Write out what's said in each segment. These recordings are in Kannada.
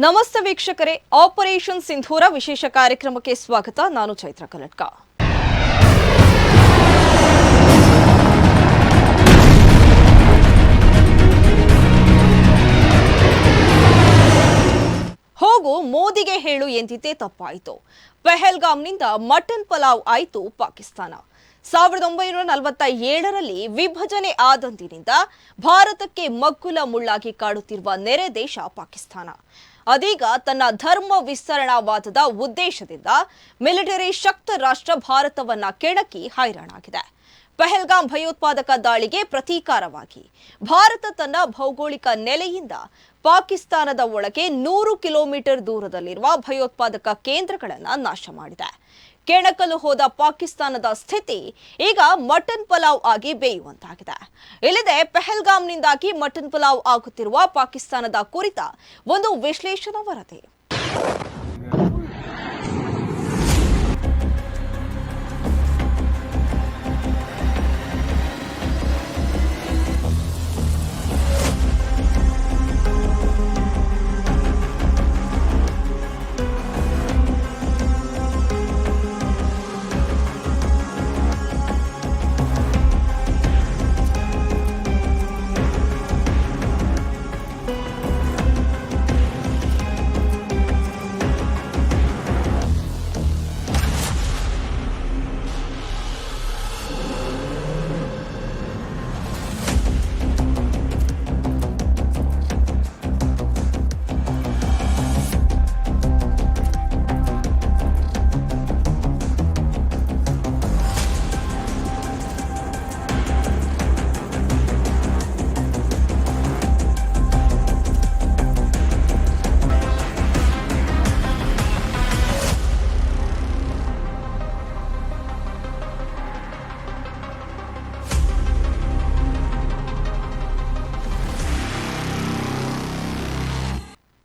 ನಮಸ್ತೆ ವೀಕ್ಷಕರೇ, ಆಪರೇಷನ್ ಸಿಂಧೂರ ವಿಶೇಷ ಕಾರ್ಯಕ್ರಮಕ್ಕೆ ಸ್ವಾಗತ. ನಾನು ಚೈತ್ರ ಕಲಟ್ಕ. ಹೋಗು ಮೋದಿಗೆ ಹೇಳು ಎಂದಿದ್ದೇ ತಪ್ಪಾಯಿತು. ಪೆಹಲ್ಗಾಮ್ನಿಂದ ಮಟನ್ ಪಲಾವ್ ಆಯಿತು ಪಾಕಿಸ್ತಾನ. 1947ರಲ್ಲಿ ವಿಭಜನೆ ಆದಂದಿನಿಂದ ಭಾರತಕ್ಕೆ ಮಗ್ಗುಲ ಮುಳ್ಳಾಗಿ ಕಾಡುತ್ತಿರುವ ನೆರೆ ದೇಶ ಪಾಕಿಸ್ತಾನ ಅದೀಗ ತನ್ನ ಧರ್ಮ ವಿಸ್ತರಣಾವಾದದ ಉದ್ದೇಶದಿಂದ ಮಿಲಿಟರಿ ಶಕ್ತ ರಾಷ್ಟ್ರ ಭಾರತವನ್ನ ಕೆಣಕಿ ಹೈರಾಣಾಗಿದೆ. ಪೆಹಲ್ಗಾಮ್ ಭಯೋತ್ಪಾದಕ ದಾಳಿಗೆ ಪ್ರತೀಕಾರವಾಗಿ ಭಾರತ ತನ್ನ ಭೌಗೋಳಿಕ ನೆಲೆಯಿಂದ ಪಾಕಿಸ್ತಾನದ ಒಳಗೆ 100 ಕಿಲೋಮೀಟರ್ ದೂರದಲ್ಲಿರುವ ಭಯೋತ್ಪಾದಕ ಕೇಂದ್ರಗಳನ್ನು ನಾಶ ಮಾಡಿದೆ. ಕೆಣಕಲು ಹೋದ ಪಾಕಿಸ್ತಾನದ ಸ್ಥಿತಿ ಈಗ ಮಟನ್ ಪಲಾವ್ ಆಗಿ ಬೇಯುವಂತಾಗಿದೆ. ಇಲ್ಲದೆ ಪೆಹಲ್ಗಾಮ್ನಿಂದಾಗಿ ಮಟನ್ ಪಲಾವ್ ಆಗುತ್ತಿರುವ ಪಾಕಿಸ್ತಾನದ ಕುರಿತ ಒಂದು ವಿಶ್ಲೇಷಣಾ ವರದಿ.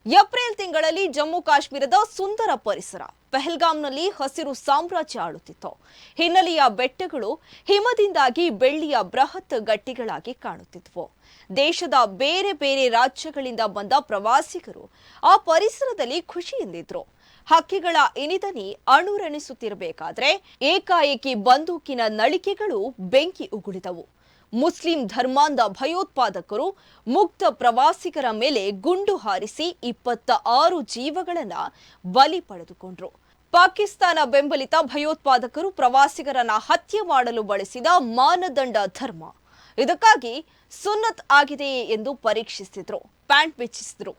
ಏಪ್ರಿಲ್ ತಿಂಗಳಲ್ಲಿ ಜಮ್ಮು ಕಾಶ್ಮೀರದ ಸುಂದರ ಪರಿಸರ ಪೆಹಲ್ಗಾಮ್ನಲ್ಲಿ ಹಸಿರು ಸಾಮ್ರಾಜ್ಯ ಆಳುತ್ತಿತ್ತು. ಹಿನ್ನೆಲೆಯ ಬೆಟ್ಟಗಳು ಹಿಮದಿಂದಾಗಿ ಬೆಳ್ಳಿಯ ಬೃಹತ್ ಗಟ್ಟಿಗಳಾಗಿ ಕಾಣುತ್ತಿದ್ವು. ದೇಶದ ಬೇರೆ ಬೇರೆ ರಾಜ್ಯಗಳಿಂದ ಬಂದ ಪ್ರವಾಸಿಗರು ಆ ಪರಿಸರದಲ್ಲಿ ಖುಷಿಯಿಂದಿದ್ರು. ಹಕ್ಕಿಗಳ ಇನಿದನಿ ಅಣುರಣಿಸುತ್ತಿರಬೇಕಾದ್ರೆ ಏಕಾಏಕಿ ಬಂದೂಕಿನ ನಳಿಕೆಗಳು ಬೆಂಕಿ ಉಗುಳಿದವು. ಮುಸ್ಲಿಂ ಧರ್ಮಾಂಧ ಭಯೋತ್ಪಾದಕರು ಮುಗ್ಧ ಪ್ರವಾಸಿಗರ ಮೇಲೆ ಗುಂಡು ಹಾರಿಸಿ 26 ಜೀವಗಳನ್ನ ಬಲಿ ಪಡೆದುಕೊಂಡ್ರು. ಪಾಕಿಸ್ತಾನ ಬೆಂಬಲಿತ ಭಯೋತ್ಪಾದಕರು ಪ್ರವಾಸಿಗರನ್ನ ಹತ್ಯೆ ಮಾಡಲು ಬಳಸಿದ ಮಾನದಂಡ ಧರ್ಮ. ಇದಕ್ಕಾಗಿ ಸುನ್ನತ್ ಆಗಿದೆಯೇ ಎಂದು ಪರೀಕ್ಷಿಸಿದ್ರು. ಪ್ಯಾಂಟ್ ಬಿಚ್ಚಿಸಿದ್ರು.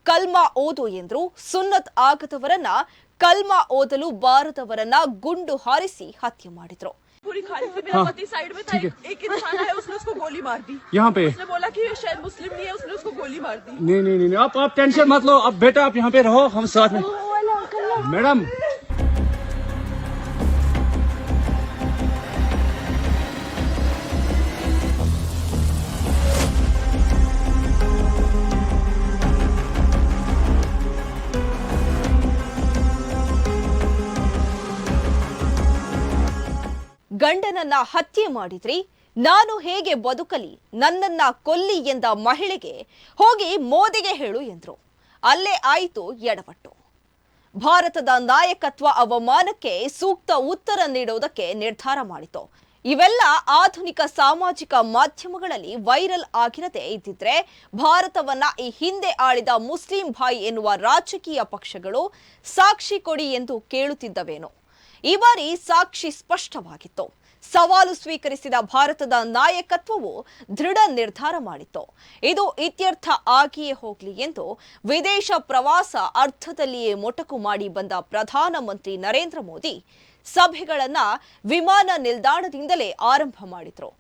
ಕಲ್ಮಾ ಓದು ಎಂದ್ರು. ಸುನ್ನತ್ ಆಗದವರನ್ನ ಕಲ್ಮಾ ಓದಲು ಬಾರದವರನ್ನ ಗುಂಡು ಹಾರಿಸಿ ಹತ್ಯೆ ಮಾಡಿದ್ರು. पूरी खाली थी, मेरा पति साइड में था, एक इंसान आया, उसने उसको गोली मार दी। यहाँ पे उसने बोला कि ये शायद मुस्लिम नहीं है, उसने उसको गोली मार दी। नहीं नहीं नहीं आप टेंशन मत लो, अब बेटा आप यहाँ पे रहो, हम साथ में। मैडम ಗಂಡನನ್ನ ಹತ್ಯೆ ಮಾಡಿದ್ರಿ, ನಾನು ಹೇಗೆ ಬದುಕಲಿ, ನನ್ನನ್ನ ಕೊಲ್ಲಿ ಎಂದ ಮಹಿಳೆಗೆ ಹೋಗಿ ಮೋದಿಗೆ ಹೇಳು ಎಂದ್ರು. ಅಲ್ಲೇ ಆಯಿತು ಎಡವಟ್ಟು. ಭಾರತದ ನಾಯಕತ್ವ ಅವಮಾನಕ್ಕೆ ಸೂಕ್ತ ಉತ್ತರ ನೀಡುವುದಕ್ಕೆ ನಿರ್ಧಾರ ಮಾಡಿತು. ಇವೆಲ್ಲ ಆಧುನಿಕ ಸಾಮಾಜಿಕ ಮಾಧ್ಯಮಗಳಲ್ಲಿ ವೈರಲ್ ಆಗಿರದೇ ಇದ್ದಿದ್ರೆ ಭಾರತವನ್ನ ಈ ಹಿಂದೆ ಆಳಿದ ಮುಸ್ಲಿಂ ಭಾಯ್ ಎನ್ನುವ ರಾಜಕೀಯ ಪಕ್ಷಗಳು ಸಾಕ್ಷಿ ಕೊಡಿ ಎಂದು ಕೇಳುತ್ತಿದ್ದವೇನೋ. ಈ ಬಾರಿ ಸಾಕ್ಷಿ ಸ್ಪಷ್ಟವಾಗಿತ್ತು. ಸವಾಲು ಸ್ವೀಕರಿಸಿದ ಭಾರತದ ನಾಯಕತ್ವವು ದೃಢ ನಿರ್ಧಾರ ಮಾಡಿತ್ತು. ಇದು ಇತ್ಯರ್ಥ ಆಗಿಯೇ ಹೋಗಲಿ ಎಂದು ವಿದೇಶ ಪ್ರವಾಸ ಅರ್ಧದಲ್ಲಿಯೇ ಮೊಟಕು ಮಾಡಿ ಬಂದ ಪ್ರಧಾನಮಂತ್ರಿ ನರೇಂದ್ರ ಮೋದಿ ಸಭೆಗಳನ್ನ ವಿಮಾನ ನಿಲ್ದಾಣದಿಂದಲೇ ಆರಂಭ ಮಾಡಿದ್ರು.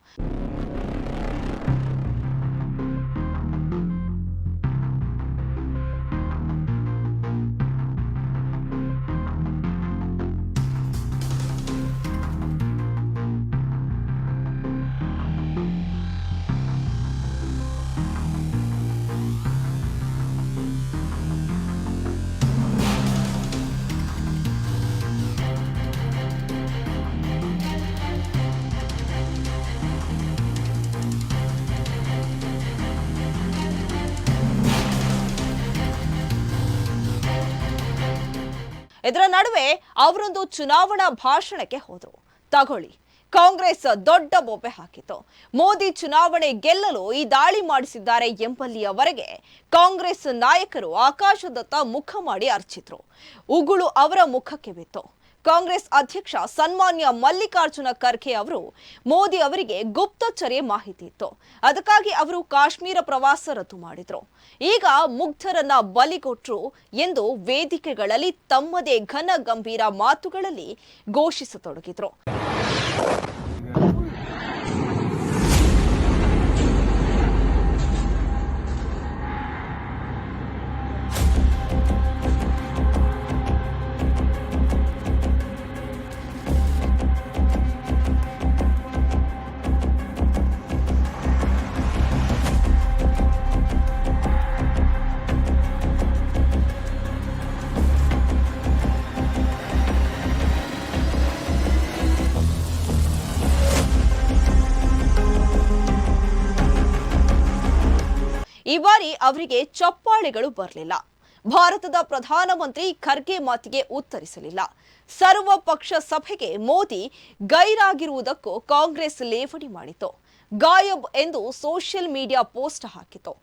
ಇದರ ನಡುವೆ ಅವರೊಂದು ಚುನಾವಣಾ ಭಾಷಣಕ್ಕೆ ಹೋದ್ರು. ತಗೊಳ್ಳಿ, ಕಾಂಗ್ರೆಸ್ ದೊಡ್ಡ ಬೊಬ್ಬೆ ಹಾಕಿತು. ಮೋದಿ ಚುನಾವಣೆ ಗೆಲ್ಲಲು ಈ ದಾಳಿ ಮಾಡಿಸಿದ್ದಾರೆ ಎಂಬಲ್ಲಿಯವರೆಗೆ ಕಾಂಗ್ರೆಸ್ ನಾಯಕರು ಆಕಾಶದತ್ತ ಮುಖ ಮಾಡಿ ಅರ್ಚಿದ್ರು. ಉಗುಳು ಅವರ ಮುಖಕ್ಕೆ ಬಿತ್ತು. ಕಾಂಗ್ರೆಸ್ ಅಧ್ಯಕ್ಷ ಸನ್ಮಾನ್ಯ ಮಲ್ಲಿಕಾರ್ಜುನ ಖರ್ಗೆ ಅವರು ಮೋದಿ ಅವರಿಗೆ ಗುಪ್ತಚರ್ಯೆ ಮಾಹಿತಿ ಇತ್ತು. ಅದಕ್ಕಾಗಿ ಅವರು ಕಾಶ್ಮೀರ ಪ್ರವಾಸ ರದ್ದು ಮಾಡಿದ್ರು. ಈಗ ಮುಗ್ಧರನ್ನ ಬಲಿಗೊಟ್ರು ಎಂದು ವೇದಿಕೆಗಳಲ್ಲಿ ತಮ್ಮದೇ ಘನ ಗಂಭೀರ ಮಾತುಗಳಲ್ಲಿ ಘೋಷಿಸತೊಡಗಿದ್ರು. ಈ ಬಾರಿ ಅವರಿಗೆ ಚಪ್ಪಾಳೆಗಳು ಬರಲಿಲ್ಲ. ಭಾರತದ ಪ್ರಧಾನಮಂತ್ರಿ ಖರ್ಗೆ ಮಾತಿಗೆ ಉತ್ತರಿಸಲಿಲ್ಲ. ಸರ್ವ ಪಕ್ಷ ಸಭೆಗೆ ಮೋದಿ ಗೈರಾಗಿರುವುದಕ್ಕೂ ಕಾಂಗ್ರೆಸ್ ಲೇವಡಿ ಮಾಡಿತು. ಗಾಯಬ್ ಎಂದು ಸೋಷಿಯಲ್ ಮೀಡಿಯಾ ಪೋಸ್ಟ್ ಹಾಕಿತು.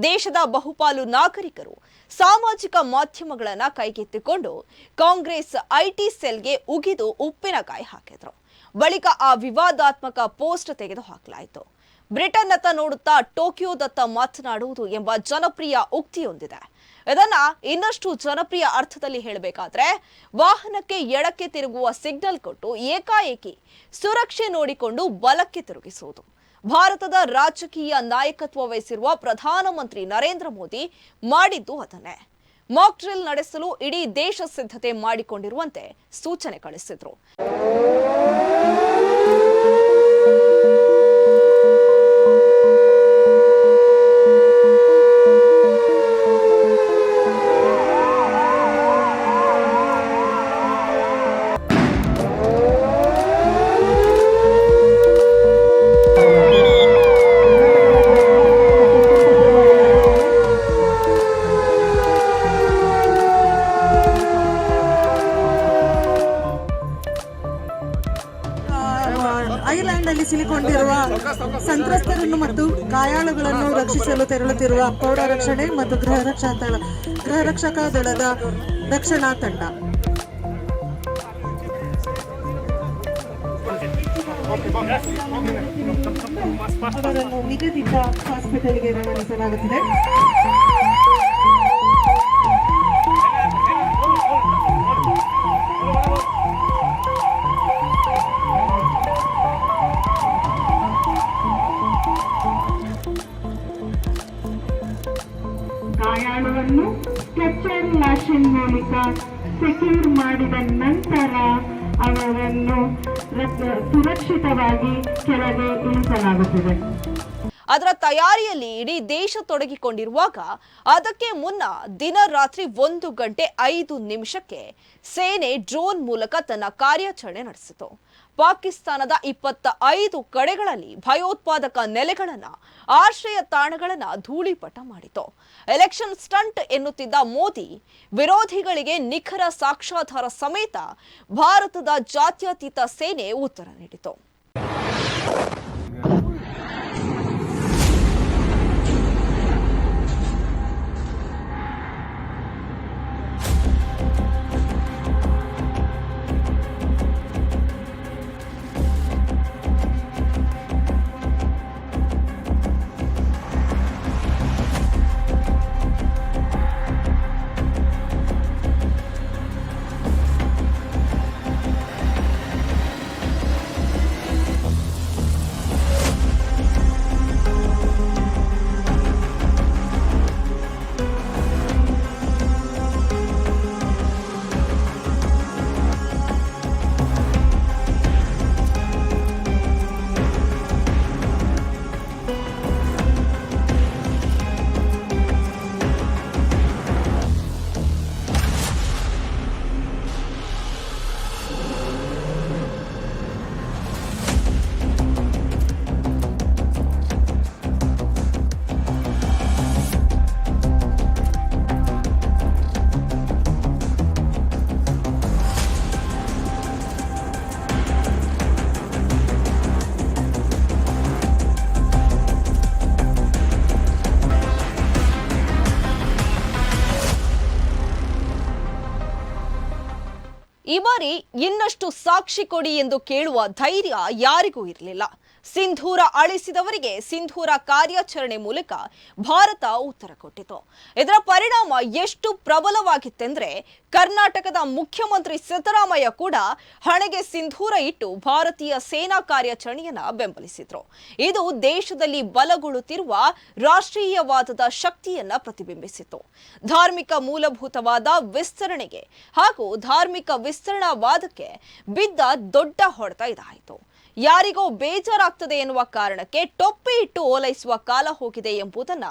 ದೇಶದ ಬಹುಪಾಲು ನಾಗರಿಕರು ಸಾಮಾಜಿಕ ಮಾಧ್ಯಮಗಳನ್ನ ಕೈಗೆತ್ತಿಕೊಂಡು ಕಾಂಗ್ರೆಸ್ ಐಟಿ ಸೆಲ್ಗೆ ಉಗಿದು ಉಪ್ಪಿನಕಾಯಿ ಹಾಕಿದ್ರು. ಬಳಿಕ ಆ ವಿವಾದಾತ್ಮಕ ಪೋಸ್ಟ್ ತೆಗೆದುಹಾಕಲಾಯಿತು. ಬ್ರಿಟನ್ನತ್ತ ನೋಡುತ್ತಾ ಟೋಕಿಯೋದತ್ತ ಮಾತನಾಡುವುದು ಎಂಬ ಜನಪ್ರಿಯ ಉಕ್ತಿಯೊಂದಿದೆ. ಇದನ್ನ ಇನ್ನಷ್ಟು ಜನಪ್ರಿಯ ಅರ್ಥದಲ್ಲಿ ಹೇಳಬೇಕಾದ್ರೆ, ವಾಹನಕ್ಕೆ ಎಡಕ್ಕೆ ತಿರುಗುವ ಸಿಗ್ನಲ್ ಕೊಟ್ಟು ಏಕಾಏಕಿ ಸುರಕ್ಷೆ ನೋಡಿಕೊಂಡು ಬಲಕ್ಕೆ ತಿರುಗಿಸುವುದು. ಭಾರತದ ರಾಜಕೀಯ ನಾಯಕತ್ವ ವಹಿಸಿರುವ ಪ್ರಧಾನಮಂತ್ರಿ ನರೇಂದ್ರ ಮೋದಿ ಮಾಡಿದ್ದು ಅದನ್ನೇ. ಮಾಕ್ ಡ್ರಿಲ್ ನಡೆಸಲು ಇಡೀ ದೇಶ ಸಿದ್ಧತೆ ಮಾಡಿಕೊಂಡಿರುವಂತೆ ಸೂಚನೆ ಕಳಿಸಿದ್ರು. ಐಲ್ಯಾಂಡ್ ಅಲ್ಲಿ ಸಿಲುಕೊಂಡಿರುವ ಸಂತ್ರಸ್ತರನ್ನು ಮತ್ತು ಗಾಯಾಳುಗಳನ್ನು ರಕ್ಷಿಸಲು ತೆರಳುತ್ತಿರುವ ಪೌರ ರಕ್ಷಣೆ ಮತ್ತು ಗೃಹ ರಕ್ಷಕ ದಳದ ರಕ್ಷಣಾ ತಂಡ. ಅವರನ್ನು ನಿಗದಿತ ಹಾಸ್ಪಿಟಲ್ಗೆ ರವಾನಿಸಲಾಗುತ್ತಿದೆ. ಗಾಯಾಳುವನ್ನು ಸ್ಟ್ರೆಚರ್ ಲ್ಯಾಶಿಂಗ್ ಮೂಲಕ ಸೆಕ್ಯೂರ್ ಮಾಡಿದ ನಂತರ ಅವರನ್ನು ಸುರಕ್ಷಿತವಾಗಿ ಕೆಳಗೆ ಇಳಿಸಲಾಗುತ್ತದೆ. ಅದರ ತಯಾರಿಯಲ್ಲಿ ಇಡೀ ದೇಶ ತೊಡಗಿಕೊಂಡಿರುವಾಗ ಅದಕ್ಕೆ ಮುನ್ನ ದಿನ ರಾತ್ರಿ 1 ಗಂಟೆ 5 ನಿಮಿಷಕ್ಕೆ ಸೇನೆ ಡ್ರೋನ್ ಮೂಲಕ ತನ್ನ ಕಾರ್ಯಾಚರಣೆ ನಡೆಸಿತು. ಪಾಕಿಸ್ತಾನದ 25 ಕಡೆಗಳಲ್ಲಿ ಭಯೋತ್ಪಾದಕ ನೆಲೆಗಳನ್ನ, ಆಶ್ರಯ ತಾಣಗಳನ್ನ ಧೂಳಿಪಟ ಮಾಡಿತು. ಎಲೆಕ್ಷನ್ ಸ್ಟಂಟ್ ಎನ್ನುತ್ತಿದ್ದ ಮೋದಿ ವಿರೋಧಿಗಳಿಗೆ ನಿಖರ ಸಾಕ್ಷ್ಯಾಧಾರ ಸಮೇತ ಭಾರತದ ಜಾತ್ಯತೀತ ಸೇನೆ ಉತ್ತರ ನೀಡಿತು. ಈ ಬಾರಿ ಇನ್ನಷ್ಟು ಸಾಕ್ಷಿ ಕೊಡಿ ಎಂದು ಕೇಳುವ ಧೈರ್ಯ ಯಾರಿಗೂ ಇರಲಿಲ್ಲ. ಸಿಂಧೂರ ಅಳಿಸಿದವರಿಗೆ ಸಿಂಧೂರ ಕಾರ್ಯಾಚರಣೆ ಮೂಲಕ ಭಾರತ ಉತ್ತರ ಕೊಟ್ಟಿತು. ಇದರ ಪರಿಣಾಮ ಎಷ್ಟು ಪ್ರಬಲವಾಗಿತ್ತೆಂದ್ರೆ ಕರ್ನಾಟಕದ ಮುಖ್ಯಮಂತ್ರಿ ಸಿದ್ದರಾಮಯ್ಯ ಕೂಡ ಹಣೆಗೆ ಸಿಂಧೂರ ಇಟ್ಟು ಭಾರತೀಯ ಸೇನಾ ಕಾರ್ಯಾಚರಣೆಯನ್ನ ಬೆಂಬಲಿಸಿದ್ರು. ಇದು ದೇಶದಲ್ಲಿ ಬಲಗೊಳ್ಳುತ್ತಿರುವ ರಾಷ್ಟ್ರೀಯವಾದದ ಶಕ್ತಿಯನ್ನ ಪ್ರತಿಬಿಂಬಿಸಿತು. ಧಾರ್ಮಿಕ ಮೂಲಭೂತವಾದ ವಿಸ್ತರಣೆಗೆ ಹಾಗೂ ಧಾರ್ಮಿಕ ವಿಸ್ತರಣಾವಾದಕ್ಕೆ ಬಿದ್ದ ದೊಡ್ಡ ಹೊಡೆತ ಇದಾಯಿತು. ಯಾರಿಗೋ ಬೇಜಾರಾಗ್ತದೆ ಎನ್ನುವ ಕಾರಣಕ್ಕೆ ಟೊಪ್ಪಿ ಇಟ್ಟು ಓಲೈಸುವ ಕಾಲ ಹೋಗಿದೆ ಎಂಬುದನ್ನ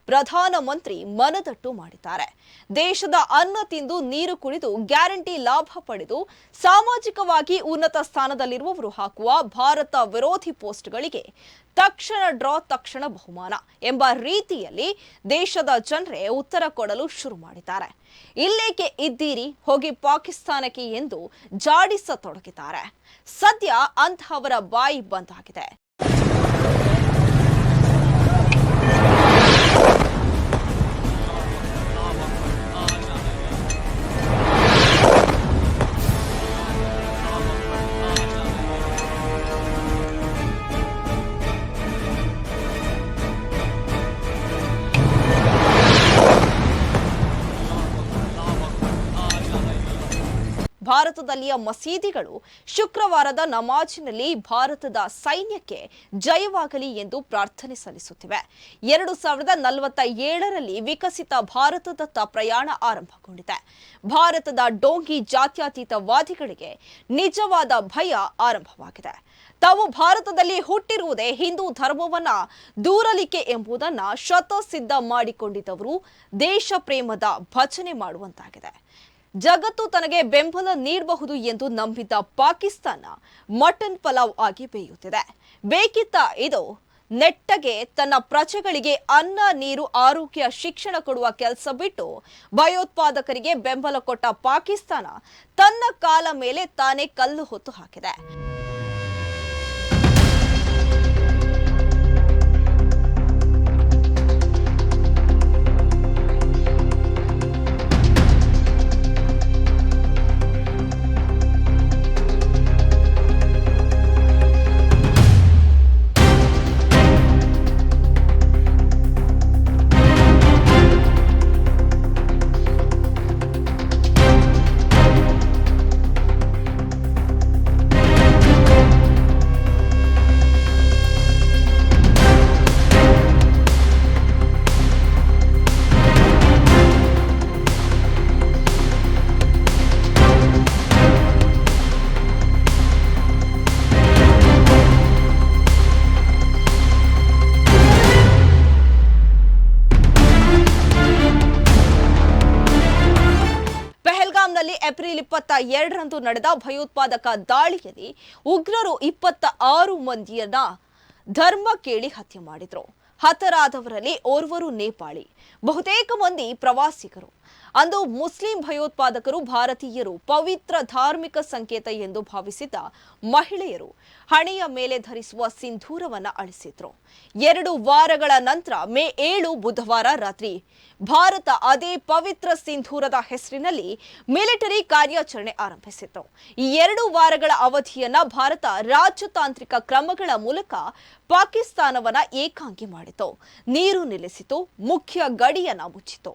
ಪ್ರಧಾನಮಂತ್ರಿ ಮನದಟ್ಟು ಮಾಡಿದ್ದಾರೆ. ದೇಶದ ಅನ್ನ ತಿಂದು ನೀರು ಕುಡಿದು ಗ್ಯಾರಂಟಿ ಲಾಭ ಪಡೆದು ಸಾಮಾಜಿಕವಾಗಿ ಉನ್ನತ ಸ್ಥಾನದಲ್ಲಿರುವವರು ಹಾಕುವ ಭಾರತ ವಿರೋಧಿ ಪೋಸ್ಟ್ಗಳಿಗೆ ತಕ್ಷಣ ಡ್ರಾ ತಕ್ಷಣ ಬಹುಮಾನ ಎಂಬ ರೀತಿಯಲ್ಲಿ ದೇಶದ ಜನರೇ ಉತ್ತರ ಕೊಡಲು ಶುರು ಮಾಡಿದ್ದಾರೆ. ಇಲ್ಲೇಕೆ ಇದ್ದೀರಿ, ಹೋಗಿ ಪಾಕಿಸ್ತಾನಕ್ಕೆ ಎಂದು ಜಾಡಿಸತೊಡಗಿದ್ದಾರೆ. ಸದ್ಯ ಅಂತಹವರ ಬಾಯಿ ಬಂದಾಗಿದೆ. ಭಾರತದಲ್ಲಿಯ ಮಸೀದಿಗಳು ಶುಕ್ರವಾರದ ನಮಾಜಿನಲ್ಲಿ ಭಾರತದ ಸೈನ್ಯಕ್ಕೆ ಜಯವಾಗಲಿ ಎಂದು ಪ್ರಾರ್ಥನೆ ಸಲ್ಲಿಸುತ್ತಿವೆ. 2047ರಲ್ಲಿ ವಿಕಸಿತ ಭಾರತದತ್ತ ಪ್ರಯಾಣ ಆರಂಭಗೊಂಡಿದೆ. ಭಾರತದ ಡೋಂಗಿ ಜಾತ್ಯತೀತವಾದಿಗಳಿಗೆ ನಿಜವಾದ ಭಯ ಆರಂಭವಾಗಿದೆ. ತಾವು ಭಾರತದಲ್ಲಿ ಹುಟ್ಟಿರುವುದೇ ಹಿಂದೂ ಧರ್ಮವನ್ನ ದೂರಲಿಕ್ಕೆ ಎಂಬುದನ್ನ ಶತಸಿದ್ಧ ಮಾಡಿಕೊಂಡಿದ್ದವರು ದೇಶ ಪ್ರೇಮದ ಭಜನೆ ಮಾಡುವಂತಾಗಿದೆ. ಜಗತ್ತು ತನಗೆ ಬೆಂಬಲ ನೀಡಬಹುದು ಎಂದು ನಂಬಿದ್ದ ಪಾಕಿಸ್ತಾನ ಮಟನ್ ಪಲಾವ್ ಆಗಿ ಬೇಯುತ್ತಿದೆ. ಬೇಕಿತ್ತ ಇದು ನೆಟ್ಟಗೆ ತನ್ನ ಪ್ರಜೆಗಳಿಗೆ ಅನ್ನ, ನೀರು, ಆರೋಗ್ಯ, ಶಿಕ್ಷಣ ಕೊಡುವ ಕೆಲಸ ಬಿಟ್ಟು ಭಯೋತ್ಪಾದಕರಿಗೆ ಬೆಂಬಲ ಕೊಟ್ಟ ಪಾಕಿಸ್ತಾನ ತನ್ನ ಕಾಲ ಮೇಲೆ ತಾನೇ ಕಲ್ಲು ಹೊತ್ತು ಹಾಕಿದೆ. ಏಪ್ರಿಲ್ 22ರಂದು ನಡೆದ ಭಯೋತ್ಪಾದಕ ದಾಳಿಯಲ್ಲಿ ಉಗ್ರರು 26 ಮಂದಿಯನ್ನ ಧರ್ಮ ಕೇಳಿ ಹತ್ಯೆ ಮಾಡಿದ್ರು. ಹತರಾದವರಲ್ಲಿ ಓರ್ವರು ನೇಪಾಳಿ, ಬಹುತೇಕ ಮಂದಿ ಪ್ರವಾಸಿಗರು. ಅಂದು ಮುಸ್ಲಿಂ ಭಯೋತ್ಪಾದಕರು ಭಾರತೀಯರು ಪವಿತ್ರ ಧಾರ್ಮಿಕ ಸಂಕೇತ ಎಂದು ಭಾವಿಸಿದ್ದ ಮಹಿಳೆಯರು ಹಣೆಯ ಮೇಲೆ ಧರಿಸುವ ಸಿಂಧೂರವನ್ನ ಅಳಿಸಿದ್ರು. 2 ವಾರಗಳ ನಂತರ ಮೇ 7 ಬುಧವಾರ ರಾತ್ರಿ ಭಾರತ ಅದೇ ಪವಿತ್ರ ಸಿಂಧೂರದ ಹೆಸರಿನಲ್ಲಿ ಮಿಲಿಟರಿ ಕಾರ್ಯಾಚರಣೆ ಆರಂಭಿಸಿತ್ತು. ಈ 2 ವಾರಗಳ ಅವಧಿಯನ್ನ ಭಾರತ ರಾಜತಾಂತ್ರಿಕ ಕ್ರಮಗಳ ಮೂಲಕ ಪಾಕಿಸ್ತಾನವನ್ನ ಏಕಾಂಗಿ ಮಾಡಿತು. ನೀರು ನಿಲ್ಲಿಸಿತು, ಮುಖ್ಯ ಗಡಿಯನ್ನ ಮುಚ್ಚಿತು,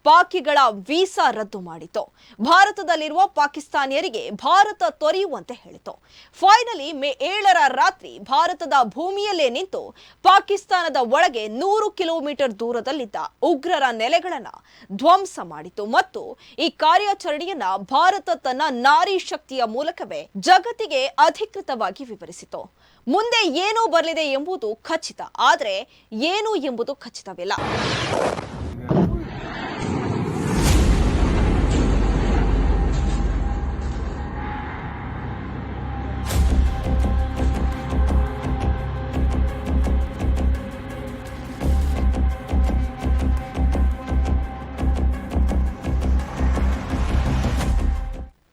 ಪಾಕಿಗಳ ವೀಸಾ ರದ್ದು ಮಾಡಿತು, ಭಾರತದಲ್ಲಿರುವ ಪಾಕಿಸ್ತಾನಿಯರಿಗೆ ಭಾರತ ತೊರೆಯುವಂತೆ ಹೇಳಿತು. ಫೈನಲಿ ಮೇ 7ರ ರಾತ್ರಿ ಭಾರತದ ಭೂಮಿಯಲ್ಲೇ ನಿಂತು ಪಾಕಿಸ್ತಾನದ ಒಳಗೆ 100 ಕಿಲೋಮೀಟರ್ ದೂರದಲ್ಲಿದ್ದ ಉಗ್ರರ ನೆಲೆಗಳನ್ನ ಧ್ವಂಸ ಮಾಡಿತು ಮತ್ತು ಈ ಕಾರ್ಯಾಚರಣೆಯನ್ನ ಭಾರತ ತನ್ನ ನಾರಿ ಶಕ್ತಿಯ ಮೂಲಕವೇ ಜಗತ್ತಿಗೆ ಅಧಿಕೃತವಾಗಿ ವಿವರಿಸಿತು. ಮುಂದೆ ಏನು ಬರಲಿದೆ ಎಂಬುದು ಖಚಿತ, ಆದರೆ ಏನು ಎಂಬುದು ಖಚಿತವಿಲ್ಲ.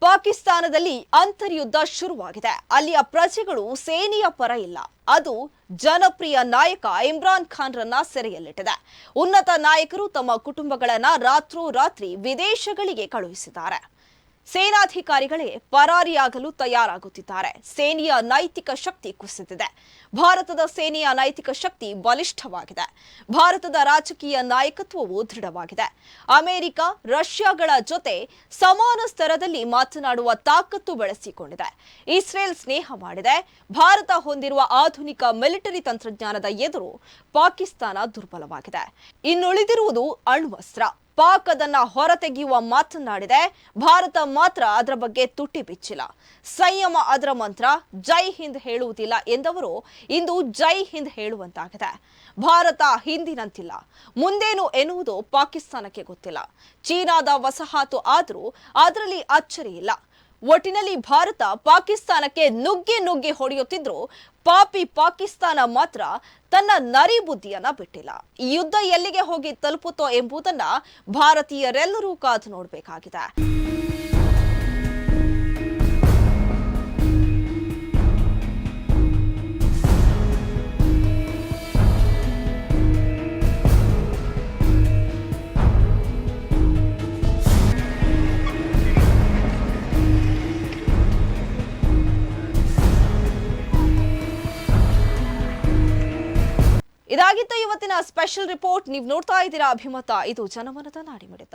ಪಾಕಿಸ್ತಾನದಲ್ಲಿ ಅಂತರ್ಯುದ್ಧ ಶುರುವಾಗಿದೆ. ಅಲ್ಲಿಯ ಪ್ರಜೆಗಳು ಸೇನೆಯ ಪರ ಇಲ್ಲ. ಅದು ಜನಪ್ರಿಯ ನಾಯಕ ಇಮ್ರಾನ್ ಖಾನ್ ರನ್ನ ಸೆರೆಯಲ್ಲಿಟ್ಟಿದೆ. ಉನ್ನತ ನಾಯಕರು ತಮ್ಮ ಕುಟುಂಬಗಳನ್ನ ರಾತ್ರೋರಾತ್ರಿ ವಿದೇಶಗಳಿಗೆ ಕಳುಹಿಸಿದ್ದಾರೆ. ಸೇನಾಧಿಕಾರಿಗಳೇ ಪರಾರಿಯಾಗಲು ತಯಾರಾಗುತ್ತಿದ್ದಾರೆ. ಸೇನೆಯ ನೈತಿಕ ಶಕ್ತಿ ಕುಸಿದಿದೆ. ಭಾರತದ ಸೇನೆಯ ನೈತಿಕ ಶಕ್ತಿ ಬಲಿಷ್ಠವಾಗಿದೆ. ಭಾರತದ ರಾಜಕೀಯ ನಾಯಕತ್ವವು ದೃಢವಾಗಿದೆ. ಅಮೆರಿಕ, ರಷ್ಯಾಗಳ ಜೊತೆ ಸಮಾನ ಸ್ತರದಲ್ಲಿ ಮಾತನಾಡುವ ತಾಕತ್ತು ಬೆಳೆಸಿಕೊಂಡಿದೆ. ಇಸ್ರೇಲ್ ಸ್ನೇಹ ಮಾಡಿದೆ. ಭಾರತ ಹೊಂದಿರುವ ಆಧುನಿಕ ಮಿಲಿಟರಿ ತಂತ್ರಜ್ಞಾನದ ಎದುರು ಪಾಕಿಸ್ತಾನ ದುರ್ಬಲವಾಗಿದೆ. ಇನ್ನುಳಿದಿರುವುದು ಅಣ್ವಸ್ತ್ರ. ಪಾಕ್ ಅದನ್ನ ಹೊರತೆಗೆಯುವ ಮಾತನಾಡಿದೆ. ಭಾರತ ಮಾತ್ರ ಅದರ ಬಗ್ಗೆ ತುಟಿ ಬಿಚ್ಚಿಲ್ಲ. ಸಂಯಮ ಅದರ ಮಂತ್ರ. ಜೈ ಹಿಂದ್ ಹೇಳುವುದಿಲ್ಲ ಎಂದವರು ಇಂದು ಜೈ ಹಿಂದ್ ಹೇಳುವಂತಾಗಿದೆ. ಭಾರತ ಹಿಂದಿನಂತಿಲ್ಲ, ಮುಂದೇನು ಎನ್ನುವುದು ಪಾಕಿಸ್ತಾನಕ್ಕೆ ಗೊತ್ತಿಲ್ಲ. ಚೀನಾದ ವಸಾಹತು ಆದರೂ ಅದರಲ್ಲಿ ಅಚ್ಚರಿ ಇಲ್ಲ. ಒಟ್ಟಿನಲ್ಲಿ ಭಾರತ ಪಾಕಿಸ್ತಾನಕ್ಕೆ ನುಗ್ಗಿ ಹೊಡೆಯುತ್ತಿದ್ರು ಪಾಪಿ ಪಾಕಿಸ್ತಾನ ಮಾತ್ರ ತನ್ನ ನರಿ ಬುದ್ಧಿಯನ್ನ ಬಿಟ್ಟಿಲ್ಲ. ಈ ಯುದ್ಧ ಎಲ್ಲಿಗೆ ಹೋಗಿ ತಲುಪುತ್ತೋ ಎಂಬುದನ್ನ ಭಾರತೀಯರೆಲ್ಲರೂ ಕಾದು ನೋಡಬೇಕಾಗಿದೆ. ಇದಾಗಿತ್ತು ಇವತ್ತಿನ ಸ್ಪೆಷಲ್ ರಿಪೋರ್ಟ್. ನೀವು ನೋಡ್ತಾ ಇದ್ದೀರಾ ಅಭಿಮತ. ಇದು ಜನಮನದ ನಾಡಿಮಿಡಿತ.